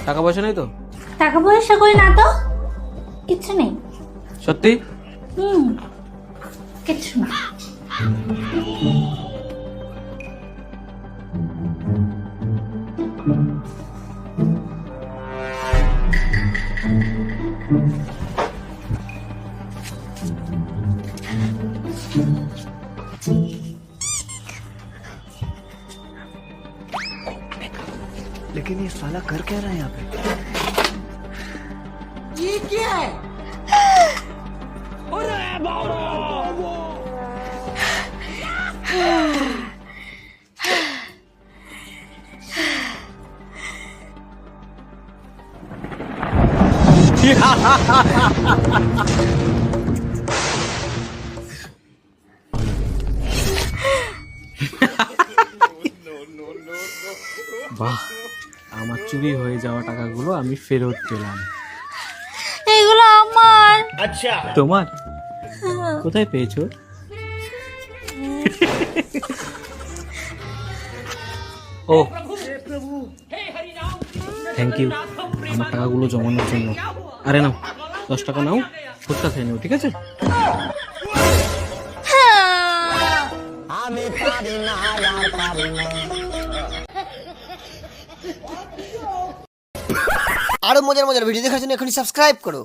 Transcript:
টাকা পয়সা নেই তো? টাকা পয়সা কই না তো, কিচ্ছু নেই। সত্যি? কিচ্ছু না। लेकिन ये साला कर क्या रहा है यहाँ पे? ये क्या है? বাহ, আমার চুরি হয়ে যাওয়া টাকাগুলো আমি ফেরত পেলাম। এগুলো আমার। अच्छा তোমার? কোথায় পেয়েছো? ও থ্যাংক ইউ আমার টাকাগুলো জমানোর জন্য। আরে নাও 10 টাকা নাও, ফুচকা খেয়ে নাও, ঠিক আছে? আরো মজার মজার ভিডিও দেখার জন্য এখনই সাবস্ক্রাইব করো।